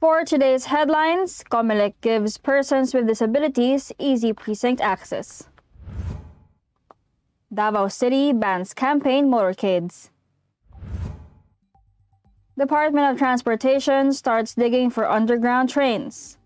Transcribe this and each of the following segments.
For today's headlines, Comelec gives persons with disabilities easy precinct access. Davao City bans campaign motorcades. Department of Transportation starts digging for underground trains.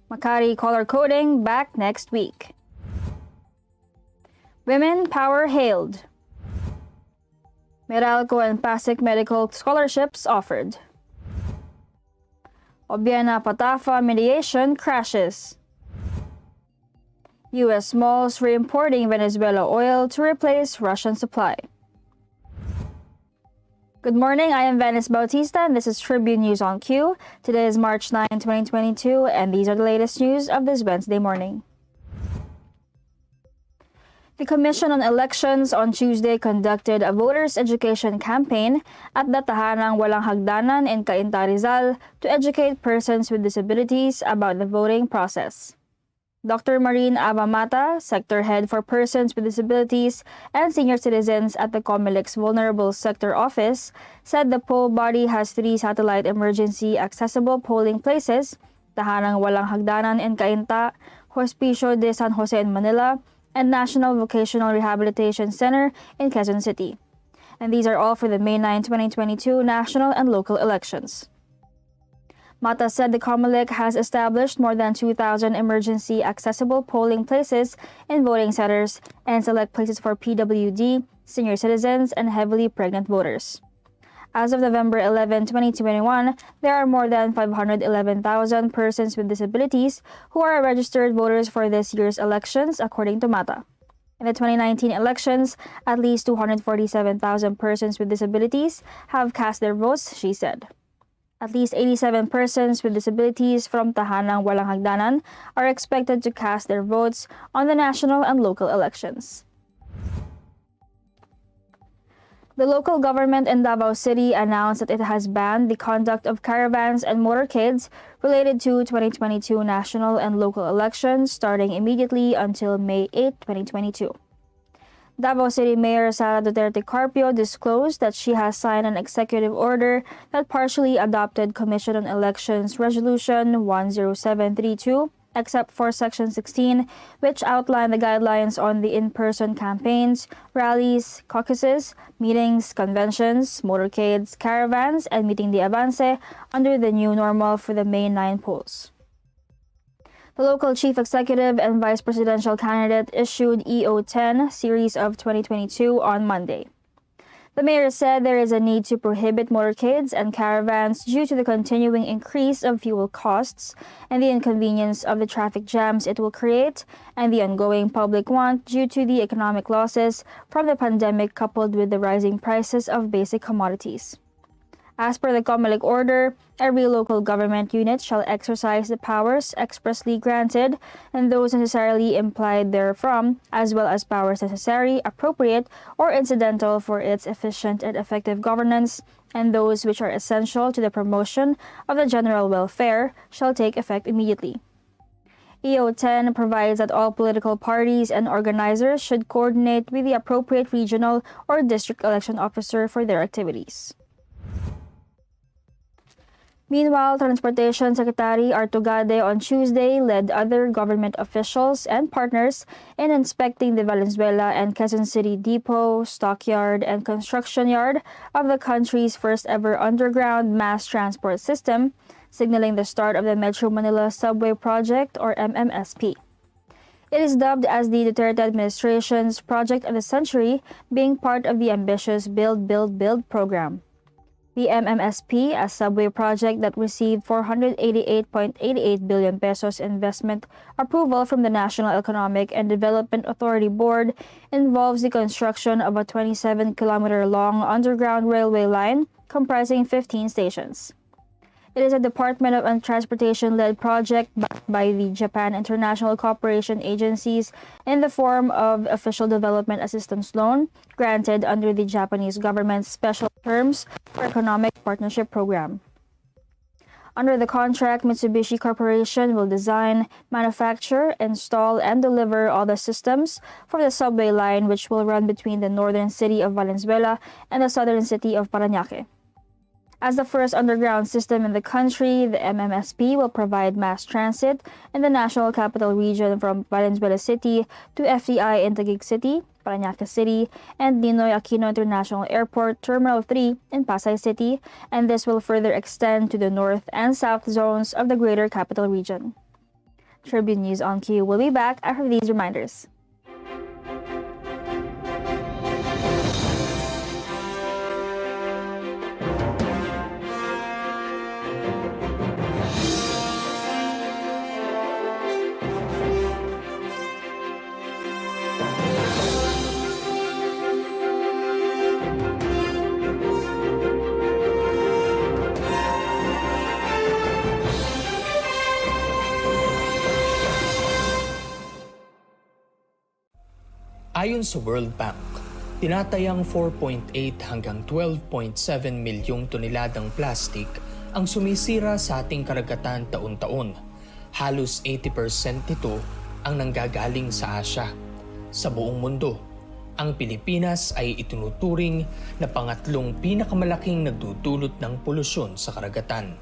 Makati color coding back next week. Women power hailed. Meralco and Pasig medical scholarships offered. Obiana-Patafa mediation crashes. U.S. mulls reimporting Venezuela oil to replace Russian supply. Good morning, I am Venice Bautista and this is Tribune News on Q. Today is March 9, 2022 and these are the latest news of this Wednesday morning. The Commission on Elections on Tuesday conducted a voters' education campaign at the Tahanang Walang Hagdanan in Cainta, Rizal to educate persons with disabilities about the voting process. Dr. Marine Abamata, Sector Head for Persons with Disabilities and Senior Citizens at the Comelec's Vulnerable Sector Office, said the poll body has 3 satellite emergency accessible polling places, Tahanang Walang Hagdanan in Cainta, Hospicio de San Jose in Manila, and National Vocational Rehabilitation Center in Quezon City. And these are all for the May 9, 2022 national and local elections. Mata said the Comelec has established more than 2,000 emergency accessible polling places in voting centers and select places for PWD, senior citizens, and heavily pregnant voters. As of November 11, 2021, there are more than 511,000 persons with disabilities who are registered voters for this year's elections, according to Mata. In the 2019 elections, at least 247,000 persons with disabilities have cast their votes, she said. At least 87 persons with disabilities from Tahanang Walang Hagdanan are expected to cast their votes on the national and local elections. The local government in Davao City announced that it has banned the conduct of caravans and motorcades related to 2022 national and local elections starting immediately until May 8, 2022. Davao City Mayor Sara Duterte Carpio disclosed that she has signed an executive order that partially adopted Commission on Elections Resolution 10732, except for Section 16, which outlined the guidelines on the in-person campaigns, rallies, caucuses, meetings, conventions, motorcades, caravans, and meeting the avance under the new normal for the May 9 polls. The local chief executive and vice presidential candidate issued EO10 series of 2022 on Monday. The mayor said there is a need to prohibit motorcades and caravans due to the continuing increase of fuel costs and the inconvenience of the traffic jams it will create and the ongoing public want due to the economic losses from the pandemic coupled with the rising prices of basic commodities. As per the Comelec order, every local government unit shall exercise the powers expressly granted and those necessarily implied therefrom, as well as powers necessary, appropriate, or incidental for its efficient and effective governance, and those which are essential to the promotion of the general welfare shall take effect immediately. EO10 provides that all political parties and organizers should coordinate with the appropriate regional or district election officer for their activities. Meanwhile, Transportation Secretary Artugade on Tuesday led other government officials and partners in inspecting the Venezuela and Quezon City depot, stockyard, and construction yard of the country's first ever underground mass transport system, signaling the start of the Metro Manila Subway Project or MMSP. It is dubbed as the Duterte administration's project of the century, being part of the ambitious Build, Build, Build program. The MMSP, a subway project that received 488.88 billion pesos investment approval from the National Economic and Development Authority Board, involves the construction of a 27-kilometer-long underground railway line comprising 15 stations. It is a Department of Transportation-led project backed by the Japan International Cooperation Agencies in the form of Official Development Assistance Loan granted under the Japanese government's Special Terms for Economic Partnership Program. Under the contract, Mitsubishi Corporation will design, manufacture, install, and deliver all the systems for the subway line, which will run between the northern city of Valenzuela and the southern city of Parañaque. As the first underground system in the country, the MMSP will provide mass transit in the National Capital Region from Valenzuela City to FDI in Taguig City, Parañaque City, and Ninoy Aquino International Airport Terminal 3 in Pasay City, and this will further extend to the north and south zones of the Greater Capital Region. Tribune News on Q will be back after these reminders. Ayon sa World Bank, tinatayang 4.8 hanggang 12.7 milyong toneladang plastik ang sumisira sa ating karagatan taon-taon. Halos 80% nito ang nanggagaling sa Asya. Sa buong mundo, ang Pilipinas ay itinuturing na pangatlong pinakamalaking nagdudulot ng polusyon sa karagatan.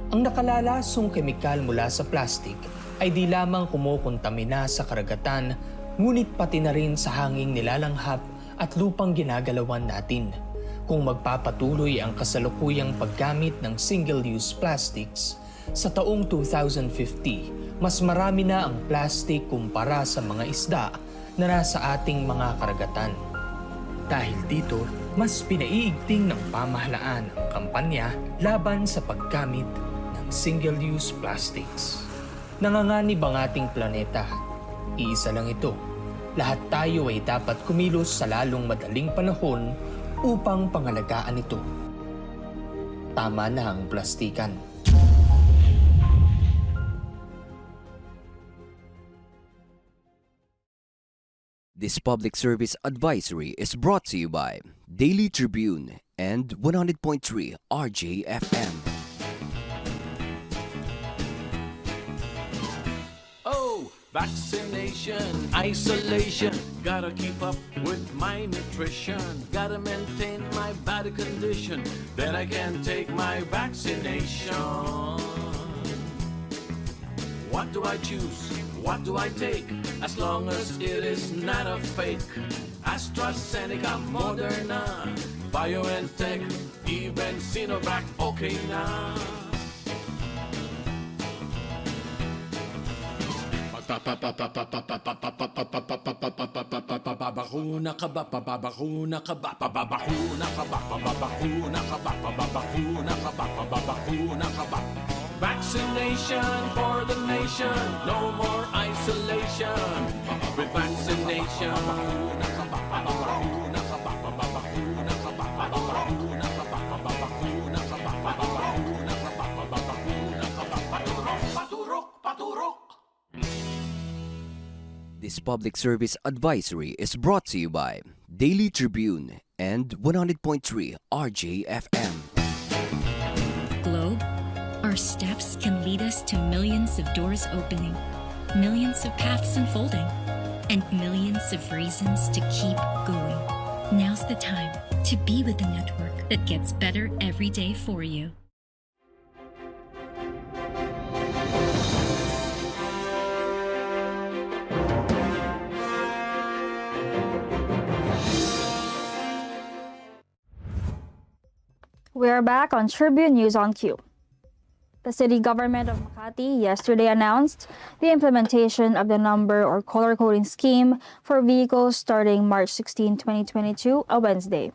Ang nakalalasong kemikal mula sa plastik ay di lamang kumukontamina sa karagatan, ngunit pati na rin sa hanging nilalanghap at lupang ginagalawan natin. Kung magpapatuloy ang kasalukuyang paggamit ng single-use plastics, sa taong 2050, mas marami na ang plastik kumpara sa mga isda na nasa ating mga karagatan. Dahil dito, mas pinaiigting ng pamahalaan ang kampanya laban sa paggamit ng single-use plastics. Nanganganib ang ating planeta. Iisa lang ito. Lahat tayo ay dapat kumilos sa lalong madaling panahon upang pangalagaan ito. Tama na ang plastikan. This public service advisory is brought to you by Daily Tribune and 100.3 RJFM. Vaccination, isolation, gotta keep up with my nutrition, gotta maintain my body condition, then I can take my vaccination. What do I choose? What do I take? As long as it is not a fake. AstraZeneca, Moderna, BioNTech, even Sinovac, okay na. Pababakuna ka ba? Pababakuna ka ba? Pababakuna ka ba? Pababakuna ka ba? Pababakuna ka ba? Pababakuna ka ba? Vaccination for the nation, no more isolation. With vaccination, pababakuna ka ba? Pababakuna ka ba? Pababakuna ka ba? Pababakuna ka ba? Pababakuna ka ba? Pababakuna ka ba? Pababakuna ka ba? Paturok, paturok, paturok. This public service advisory is brought to you by Daily Tribune and 100.3 RJFM. Globe, our steps can lead us to millions of doors opening, millions of paths unfolding, and millions of reasons to keep going. Now's the time to be with a network that gets better every day for you. We are back on Tribune News on Q. The city government of Makati yesterday announced the implementation of the number or color coding scheme for vehicles starting March 16, 2022, a Wednesday.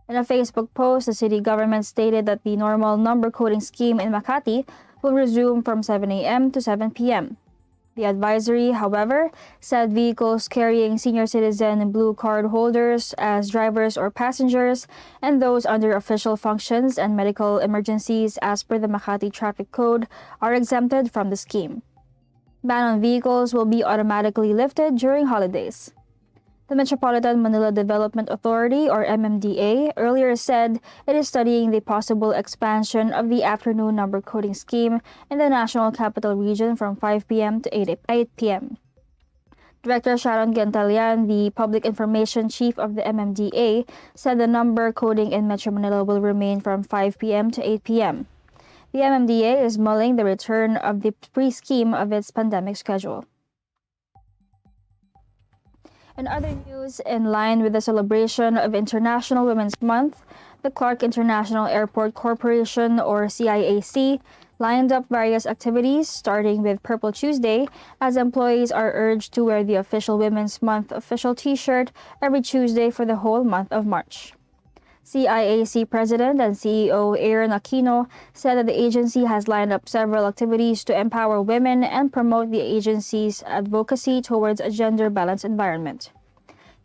In a Facebook post, the city government stated that the normal number coding scheme in Makati will resume from 7 a.m. to 7 p.m. The advisory, however, said vehicles carrying senior citizen blue card holders as drivers or passengers and those under official functions and medical emergencies as per the Makati Traffic Code are exempted from the scheme. Ban on vehicles will be automatically lifted during holidays. The Metropolitan Manila Development Authority, or MMDA, earlier said it is studying the possible expansion of the afternoon number coding scheme in the National Capital Region from 5 p.m. to 8 p.m. Director Sharon Gantalian, the Public Information Chief of the MMDA, said the number coding in Metro Manila will remain from 5 p.m. to 8 p.m. The MMDA is mulling the return of the pre-scheme of its pandemic schedule. In other news, in line with the celebration of International Women's Month, the Clark International Airport Corporation, or CIAC, lined up various activities, starting with Purple Tuesday, as employees are urged to wear the official Women's Month official T-shirt every Tuesday for the whole month of March. CIAC President and CEO Aaron Aquino said that the agency has lined up several activities to empower women and promote the agency's advocacy towards a gender-balanced environment.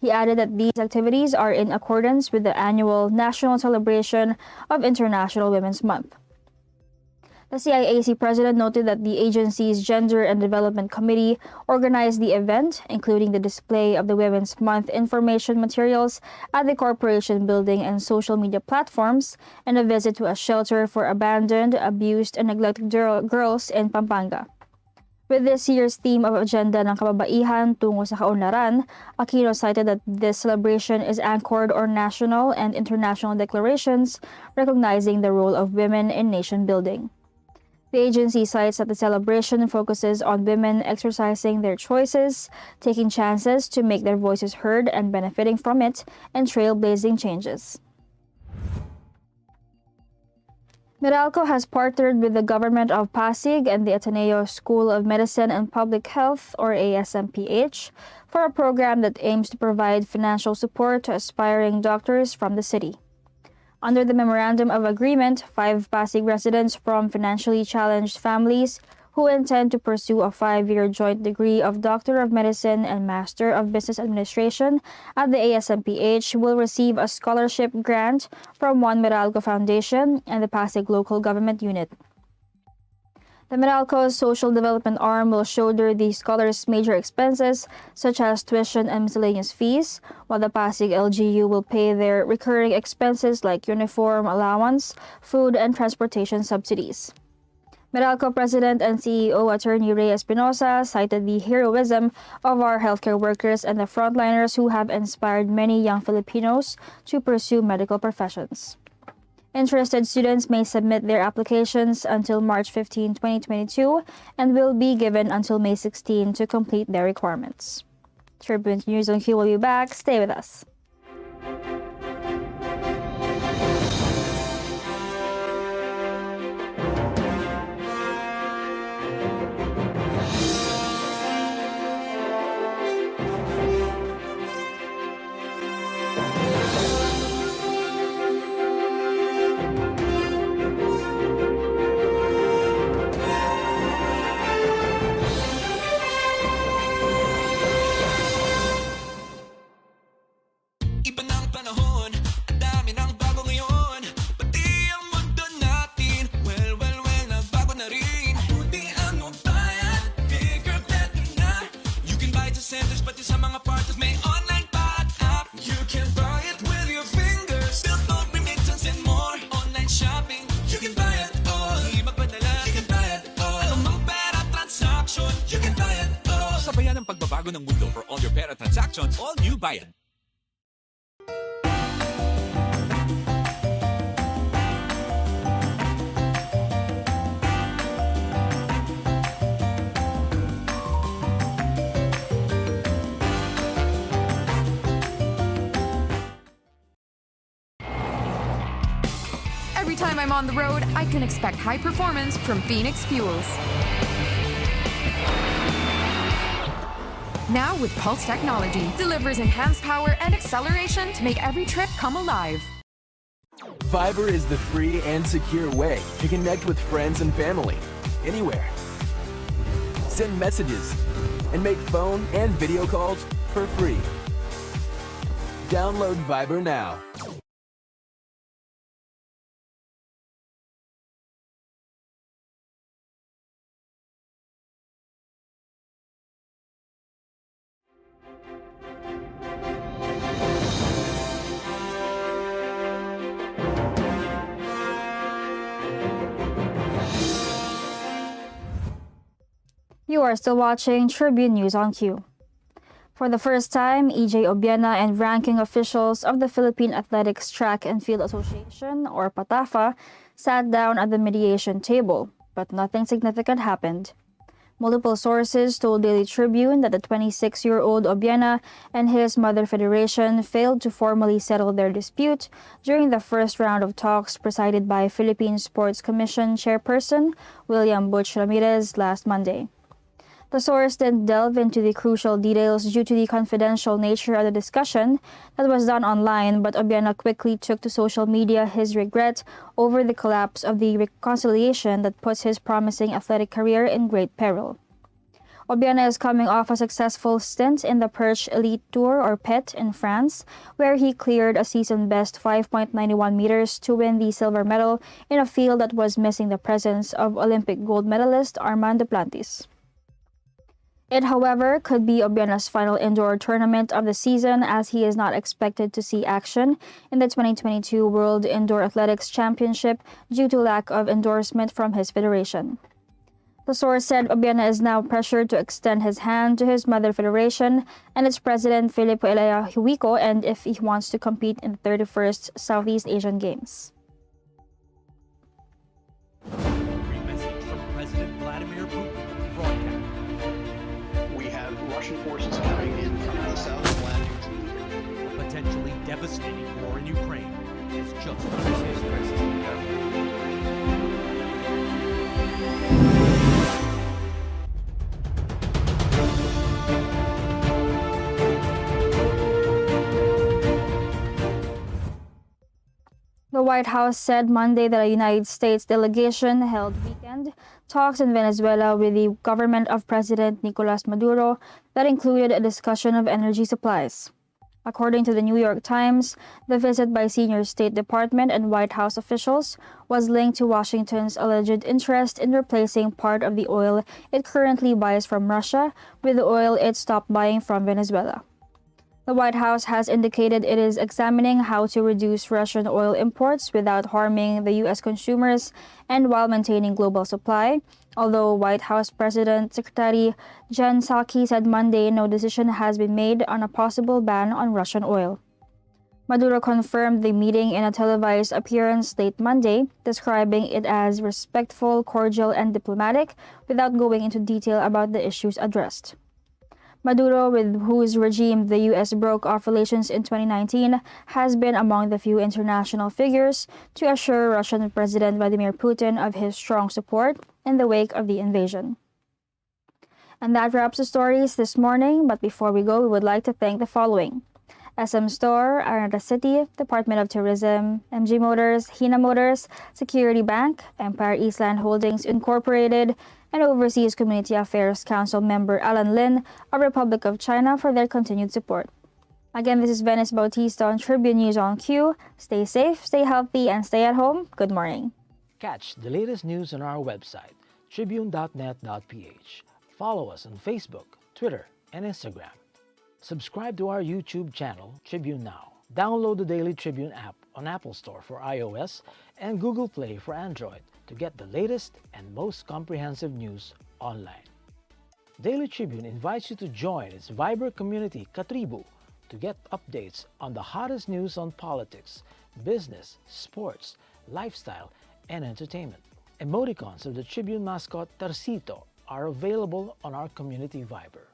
He added that these activities are in accordance with the annual national celebration of International Women's Month. The CIAC president noted that the agency's Gender and Development Committee organized the event, including the display of the Women's Month information materials at the corporation building and social media platforms, and a visit to a shelter for abandoned, abused, and neglected girls in Pampanga. With this year's theme of Agenda ng Kababaihan tungo sa Kaunlaran, Aquino cited that this celebration is anchored on national and international declarations recognizing the role of women in nation building. The agency cites that the celebration focuses on women exercising their choices, taking chances to make their voices heard and benefiting from it, and trailblazing changes. Meralco has partnered with the government of Pasig and the Ateneo School of Medicine and Public Health, or ASMPH, for a program that aims to provide financial support to aspiring doctors from the city. Under the Memorandum of Agreement, 5 Pasig residents from financially challenged families who intend to pursue a 5-year joint degree of Doctor of Medicine and Master of Business Administration at the ASMPH will receive a scholarship grant from One Meralco Foundation and the Pasig Local Government Unit. The Meralco's social development arm will shoulder the scholars' major expenses, such as tuition and miscellaneous fees, while the Pasig LGU will pay their recurring expenses like uniform allowance, food, and transportation subsidies. Meralco President and CEO Attorney Ray Espinosa cited the heroism of our healthcare workers and the frontliners who have inspired many young Filipinos to pursue medical professions. Interested students may submit their applications until March 15, 2022, and will be given until May 16 to complete their requirements. Tribune News on Q will be back. Stay with us. Pagbabago ng mundo for all your pera transactions, all new Bayad. Every time I'm on the road, I can expect high performance from Phoenix Fuels. Now with Pulse technology, delivers enhanced power and acceleration to make every trip come alive. Fiber is the free and secure way to connect with friends and family, anywhere. Send messages and make phone and video calls for free. Download Viber now. You are still watching Tribune News on Q. For the first time, EJ Obiena and ranking officials of the Philippine Athletics Track and Field Association, or PATAFA, sat down at the mediation table, but nothing significant happened. Multiple sources told Daily Tribune that the 26-year-old Obiena and his mother federation failed to formally settle their dispute during the first round of talks presided by Philippine Sports Commission Chairperson William Butch Ramirez last Monday. The source didn't delve into the crucial details due to the confidential nature of the discussion that was done online, but Obiena quickly took to social media his regret over the collapse of the reconciliation that puts his promising athletic career in great peril. Obiena is coming off a successful stint in the Perche Elite Tour, or PET, in France, where he cleared a season-best 5.91 meters to win the silver medal in a field that was missing the presence of Olympic gold medalist Armand Duplantis. It, however, could be Obiena's final indoor tournament of the season, as he is not expected to see action in the 2022 World Indoor Athletics Championship due to lack of endorsement from his federation. The source said Obiena is now pressured to extend his hand to his mother federation and its president Filipo Elea Huico, and if he wants to compete in the 31st Southeast Asian Games. Brief message from President Vladimir Putin. Broadcast. Russian forces coming in from the south of Vladimir. A potentially devastating war in Ukraine is just The White House said Monday that a United States delegation held weekend talks in Venezuela with the government of President Nicolas Maduro that included a discussion of energy supplies. According to the New York Times, the visit by senior State Department and White House officials was linked to Washington's alleged interest in replacing part of the oil it currently buys from Russia with the oil it stopped buying from Venezuela. The White House has indicated it is examining how to reduce Russian oil imports without harming the U.S. consumers and while maintaining global supply, although White House Press Secretary Jen Psaki said Monday no decision has been made on a possible ban on Russian oil. Maduro confirmed the meeting in a televised appearance late Monday, describing it as respectful, cordial, and diplomatic, without going into detail about the issues addressed. Maduro, with whose regime the U.S. broke off relations in 2019, has been among the few international figures to assure Russian President Vladimir Putin of his strong support in the wake of the invasion. And that wraps the stories this morning, but before we go, we would like to thank the following: SM Store, Araneta City, Department of Tourism, MG Motors, Hina Motors, Security Bank, Empire Eastland Holdings Incorporated, and Overseas Community Affairs Council member Alan Lin of Republic of China for their continued support. Again, this is Venice Bautista on Tribune News on Q. Stay safe, stay healthy, and stay at home. Good morning. Catch the latest news on our website, tribune.net.ph. Follow us on Facebook, Twitter, and Instagram. Subscribe to our YouTube channel, Tribune Now. Download the Daily Tribune app on Apple Store for iOS and Google Play for Android to get the latest and most comprehensive news online. Daily Tribune invites you to join its Viber community, Katribu, to get updates on the hottest news on politics, business, sports, lifestyle, and entertainment. Emoticons of the Tribune mascot Tarsito are available on our community Viber.